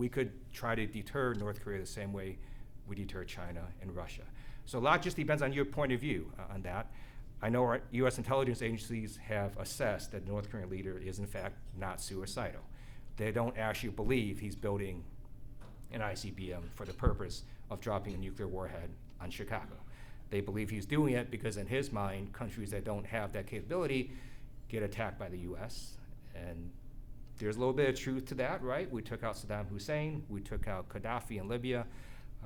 we could try to deter North Korea the same way we deter China and Russia. So a lot just depends on your point of view on that. I know our US intelligence agencies have assessed that the North Korean leader is in fact not suicidal. They don't actually believe he's building an ICBM for the purpose of dropping a nuclear warhead on Chicago. They believe he's doing it because in his mind, countries that don't have that capability get attacked by the US. And there's a little bit of truth to that, right? We took out Saddam Hussein, we took out Gaddafi in Libya.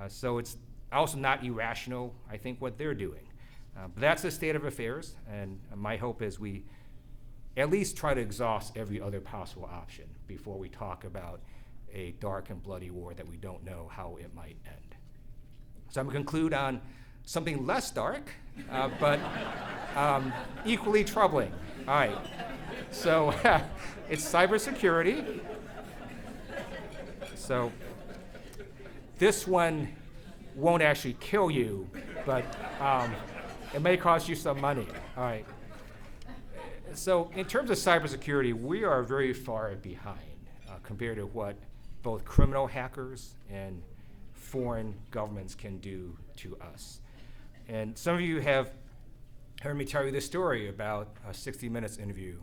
So it's also not irrational, I think, what they're doing. But that's the state of affairs, and my hope is we at least try to exhaust every other possible option before we talk about a dark and bloody war that we don't know how it might end. So I'm gonna conclude on something less dark, but equally troubling. All right, so it's cybersecurity. So this one won't actually kill you, but it may cost you some money. All right. So in terms of cybersecurity, we are very far behind compared to what both criminal hackers and foreign governments can do to us. And some of you have heard me tell you this story about a 60 Minutes interview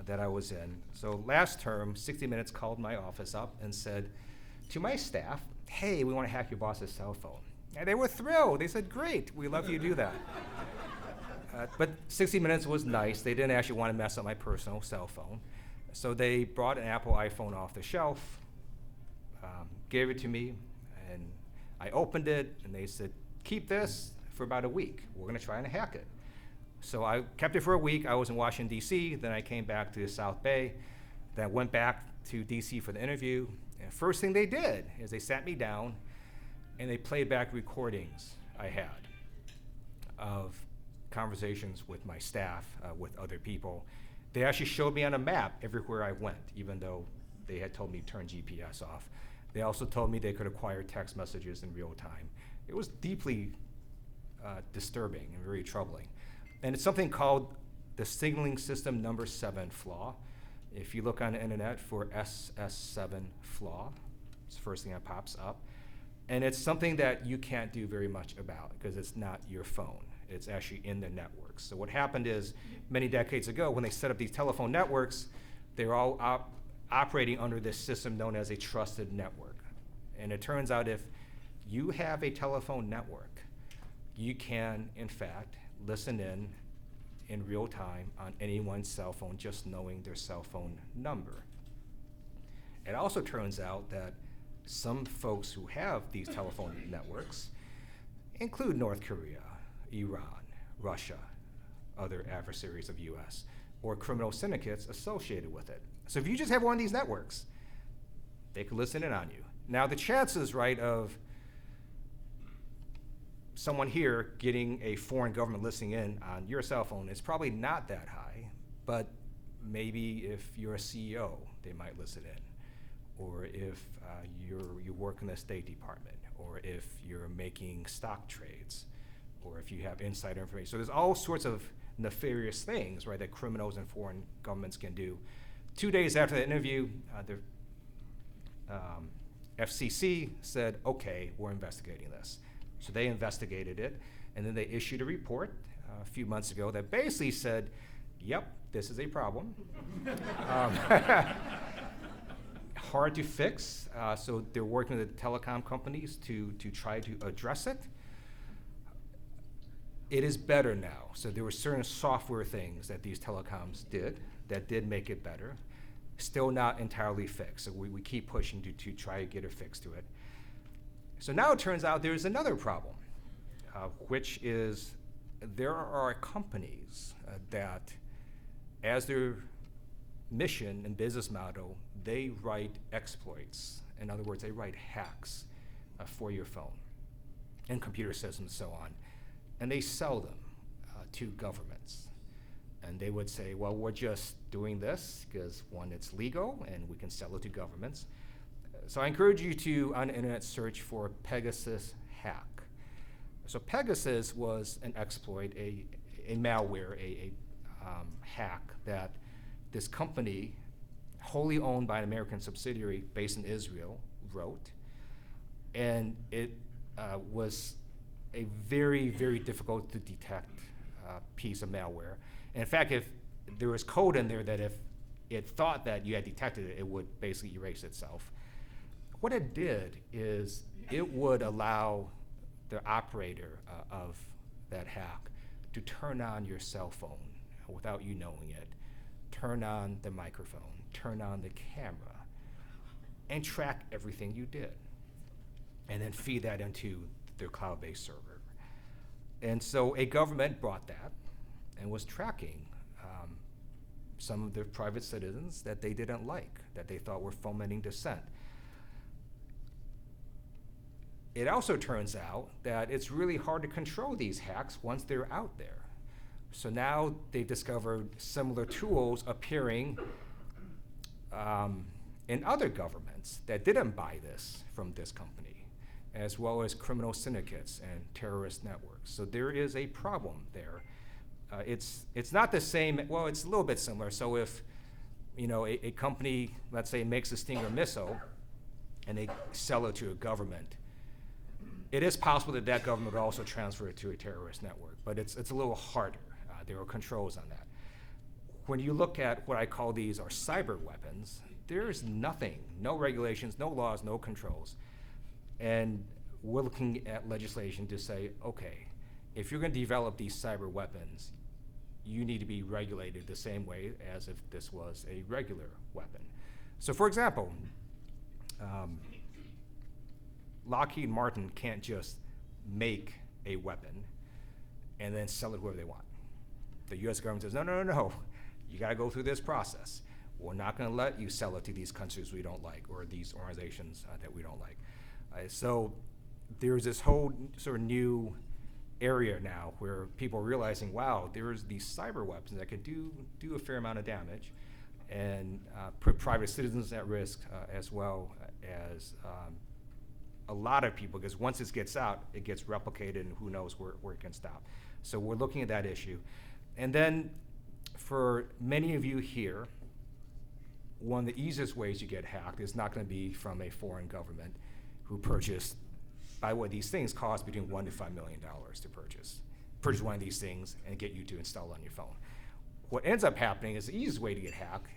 that I was in. So last term, 60 Minutes called my office up and said to my staff, hey, we want to hack your boss's cell phone. And they were thrilled. They said, great, we love you to do that. But 60 Minutes was nice. They didn't actually want to mess up my personal cell phone. So they brought an Apple iPhone off the shelf, gave it to me, and I opened it, and they said, keep this for about a week. We're going to try and hack it. So I kept it for a week. I was in Washington, D.C. Then I came back to the South Bay. Then I went back to D.C. for the interview. And first thing they did is they sat me down, and they played back recordings I had of conversations with my staff, with other people. They actually showed me on a map everywhere I went, even though they had told me to turn GPS off. They also told me they could acquire text messages in real time. It was deeply disturbing and very troubling. And it's something called the signaling system number 7 flaw. If you look on the internet for SS7 flaw, it's the first thing that pops up. And it's something that you can't do very much about because it's not your phone. It's actually in the networks. So what happened is many decades ago when they set up these telephone networks, they were all operating under this system known as a trusted network. And it turns out if you have a telephone network, you can, in fact, listen in real time on anyone's cell phone just knowing their cell phone number. It also turns out that some folks who have these telephone networks include North Korea, Iran, Russia, other adversaries of US, or criminal syndicates associated with it. So if you just have one of these networks, they could listen in on you. Now the chances, right, of someone here getting a foreign government listening in on your cell phone is probably not that high, but maybe if you're a CEO, they might listen in. Or if you work in the State Department, or if you're making stock trades, or if you have insider information. So there's all sorts of nefarious things, right, that criminals and foreign governments can do. 2 days after the interview, the FCC said, okay, we're investigating this. So they investigated it, and then they issued a report a few months ago that basically said, yep, this is a problem. Hard to fix, so they're working with the telecom companies to try to address it. It is better now. So there were certain software things that these telecoms did that did make it better. Still not entirely fixed, so we keep pushing to try to get a fix to it. So now it turns out there's another problem, which is there are companies that, as their mission and business model, they write exploits. In other words, they write hacks for your phone and computer systems and so on. And they sell them to governments. And they would say, well, we're just doing this because, one, it's legal and we can sell it to governments. So I encourage you to, on the internet, search for Pegasus hack. So Pegasus was an exploit, a malware, a hack that this company, wholly owned by an American subsidiary based in Israel, wrote, and it was a very, very difficult to detect piece of malware. And in fact, if there was code in there that if it thought that you had detected it, it would basically erase itself. What it did is it would allow the operator of that hack to turn on your cell phone without you knowing it, turn on the microphone, turn on the camera, and track everything you did, and then feed that into their cloud-based server. And so a government brought that and was tracking some of their private citizens that they didn't like, that they thought were fomenting dissent. It also turns out that it's really hard to control these hacks once they're out there. So now they've discovered similar tools appearing in other governments that didn't buy this from this company, as well as criminal syndicates and terrorist networks. So there is a problem there. It's not the same, well, it's a little bit similar. So if a company, let's say, makes a Stinger missile and they sell it to a government, it is possible that that government would also transfer it to a terrorist network, but it's a little harder. There are controls on that. When you look at what I call these are cyber weapons, there's nothing, no regulations, no laws, no controls. And we're looking at legislation to say, okay, if you're going to develop these cyber weapons, you need to be regulated the same way as if this was a regular weapon. So for example, Lockheed Martin can't just make a weapon and then sell it whoever they want. The US government says, no, you gotta go through this process. We're not gonna let you sell it to these countries we don't like or these organizations that we don't like. So there's this whole sort of new area now where people are realizing, wow, there's these cyber weapons that could do a fair amount of damage and put private citizens at risk as well as a lot of people, because once this gets out, it gets replicated and who knows where it can stop. So we're looking at that issue. And then for many of you here, one of the easiest ways you get hacked is not going to be from a foreign government who purchased, by the way, these things cost between $1 to $5 million to purchase one of these things and get you to install on your phone. What ends up happening is the easiest way to get hacked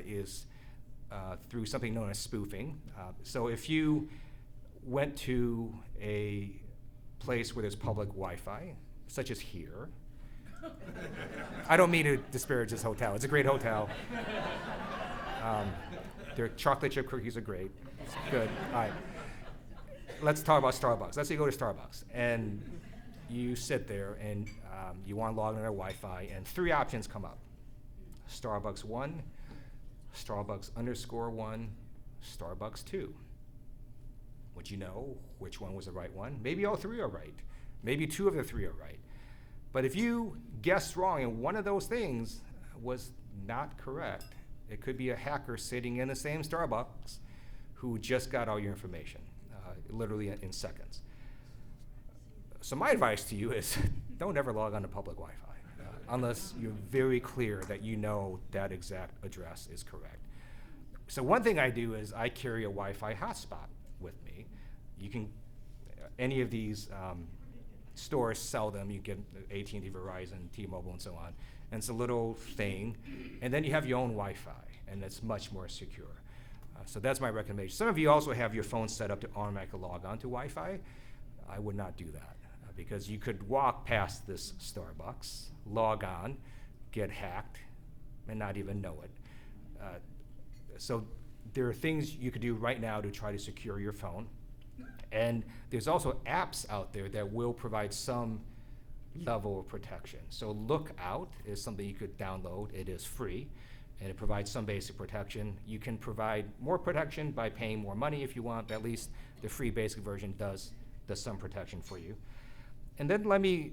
is through something known as spoofing. So if you went to a place where there's public Wi-Fi, such as here, I don't mean to disparage this hotel. It's a great hotel. Their chocolate chip cookies are great. It's good. All right. Let's talk about Starbucks. Let's say you go to Starbucks and you sit there and you want to log into their Wi-Fi, and three options come up: Starbucks 1, Starbucks _1, Starbucks 2. Would you know which one was the right one? Maybe all three are right. Maybe two of the three are right. But if you guessed wrong and one of those things was not correct, it could be a hacker sitting in the same Starbucks who just got all your information, literally in seconds. So my advice to you is don't ever log on to public Wi-Fi unless you're very clear that you know that exact address is correct. So one thing I do is I carry a Wi-Fi hotspot with me. You can, any of these stores sell them. You get AT&T, Verizon, T-Mobile, and so on. And it's a little thing. And then you have your own Wi-Fi, and it's much more secure. So that's my recommendation. Some of you also have your phone set up to automatically log on to Wi-Fi. I would not do that because you could walk past this Starbucks, log on, get hacked, and not even know it. So there are things you could do right now to try to secure your phone. And there's also apps out there that will provide some level of protection. So Lookout is something you could download. It is free, and it provides some basic protection. You can provide more protection by paying more money if you want, but at least the free basic version does some protection for you. And then let me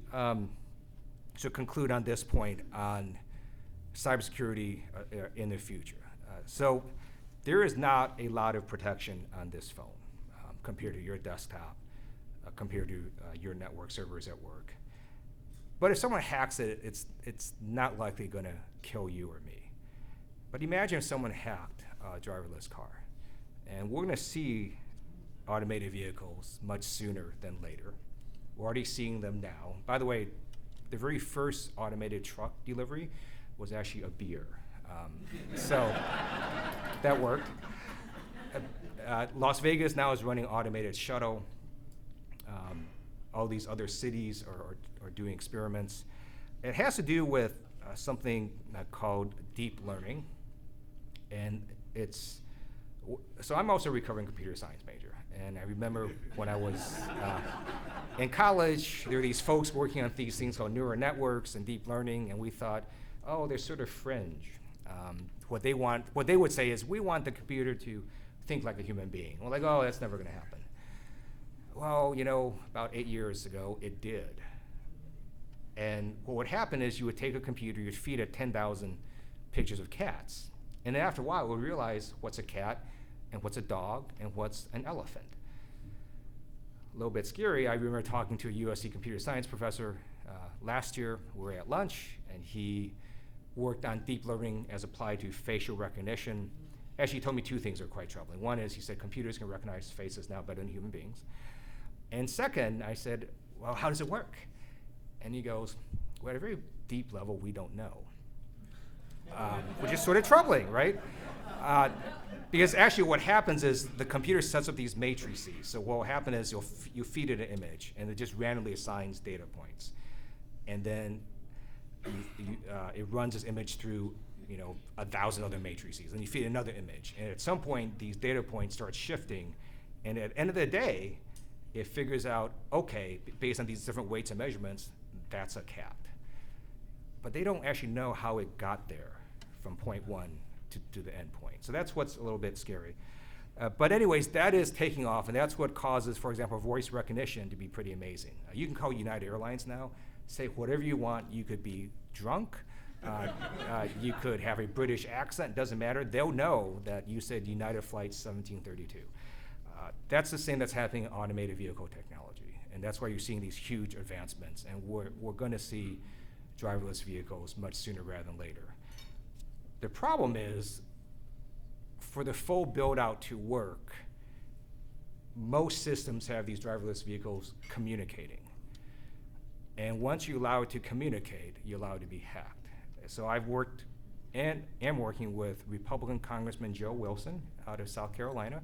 conclude on this point on cybersecurity in the future. So there is not a lot of protection on this phone compared to your desktop, compared to your network servers at work. But if someone hacks it, it's not likely going to kill you or me. But imagine if someone hacked a driverless car. And we're going to see automated vehicles much sooner than later. We're already seeing them now. By the way, the very first automated truck delivery was actually a beer. So that worked. Las Vegas now is running automated shuttle. All these other cities are doing experiments. It has to do with something called deep learning. And so I'm also a recovering computer science major. And I remember when I was in college, there were these folks working on these things called neural networks and deep learning, and we thought, oh, they're sort of fringe. What they would say is, we want the computer to think like a human being. We're like, oh, that's never going to happen. Well, about 8 years ago, it did. And what would happen is you would take a computer, you'd feed it 10,000 pictures of cats. And then after a while, we'll realize what's a cat and what's a dog and what's an elephant. A little bit scary. I remember talking to a USC computer science professor last year. We were at lunch, and he worked on deep learning as applied to facial recognition. Actually, he told me two things that are quite troubling. One is, he said, computers can recognize faces now better than human beings. And second, I said, well, how does it work? And he goes, well, at a very deep level, we don't know. Which is sort of troubling, right? Because actually what happens is the computer sets up these matrices. So what will happen is you feed it an image, and it just randomly assigns data points. And then it runs this image through 1,000 other matrices, and you feed another image. And at some point, these data points start shifting, and at the end of the day, it figures out, okay, based on these different weights and measurements, that's a cat. But they don't actually know how it got there from point one to the end point. So that's what's a little bit scary. But anyways, that is taking off, and that's what causes, for example, voice recognition to be pretty amazing. You can call United Airlines now, say whatever you want. You could be drunk, you could have a British accent, doesn't matter. They'll know that you said United Flight 1732. That's the same that's happening in automated vehicle technology, and that's why you're seeing these huge advancements, and we're gonna see driverless vehicles much sooner rather than later. The problem is, for the full build out to work, most systems have these driverless vehicles communicating. And once you allow it to communicate, you allow it to be hacked. So I've worked and am working with Republican Congressman Joe Wilson out of South Carolina.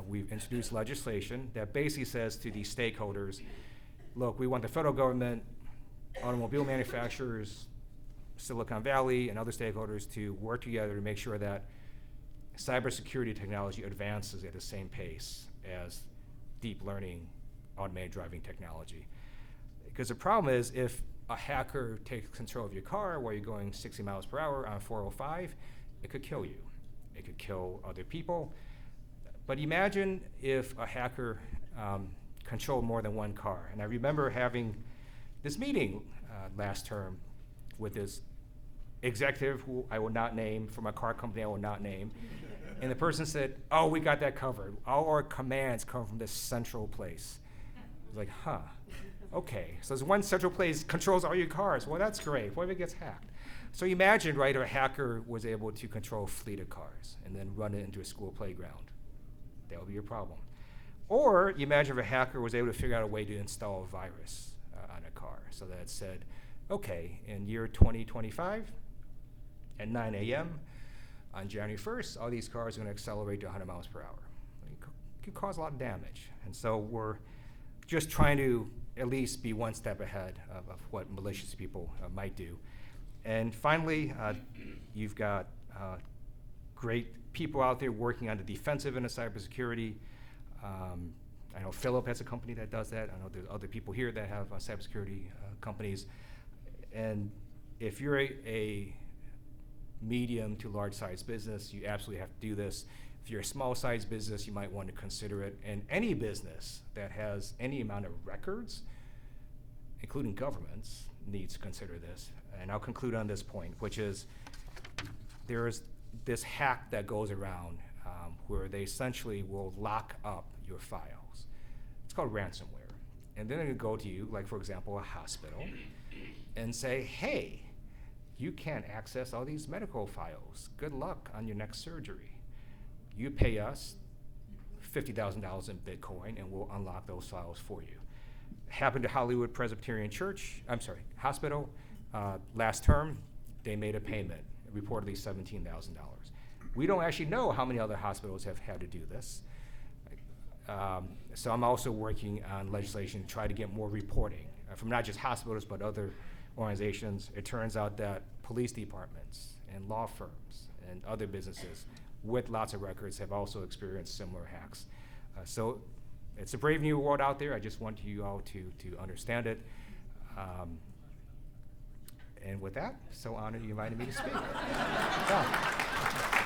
We've introduced legislation that basically says to these stakeholders, look, we want the federal government, automobile manufacturers, Silicon Valley, and other stakeholders to work together to make sure that cybersecurity technology advances at the same pace as deep learning, automated driving technology. Because the problem is, if a hacker takes control of your car while you're going 60 miles per hour on 405, it could kill you. It could kill other people. But imagine if a hacker controlled more than one car. And I remember having this meeting last term with this executive who I will not name, from a car company I will not name. And the person said, oh, we got that covered. All our commands come from this central place. I was like, huh, okay. So there's one central place controls all your cars. Well, that's great. What if it gets hacked? So imagine, right, a hacker was able to control a fleet of cars and then run it into a school playground. That would be your problem. Or you imagine if a hacker was able to figure out a way to install a virus on a car, so that it said, okay, in year 2025, at 9 a.m., on January 1st, all these cars are going to accelerate to 100 miles per hour. It could cause a lot of damage. And so we're just trying to at least be one step ahead of what malicious people might do. And finally, you've got great people out there working on the defensive end of cybersecurity. I know Philip has a company that does that. I know there's other people here that have cybersecurity companies. And if you're a medium to large size business, you absolutely have to do this. If you're a small size business, you might want to consider it. And any business that has any amount of records, including governments, needs to consider this. And I'll conclude on this point, which is there is this hack that goes around where they essentially will lock up your files. It's called ransomware. And then they go to you, like for example, a hospital, and say, hey, you can't access all these medical files. Good luck on your next surgery. You pay us $50,000 in Bitcoin, and we'll unlock those files for you. Happened to Hollywood Presbyterian Hospital. Last term, they made a payment, reportedly $17,000. We don't actually know how many other hospitals have had to do this. So I'm also working on legislation to try to get more reporting from not just hospitals, but other organizations. It turns out that police departments and law firms and other businesses with lots of records have also experienced similar hacks. So it's a brave new world out there. I just want you all to understand it. And with that, so honored you invited me to speak. Yeah.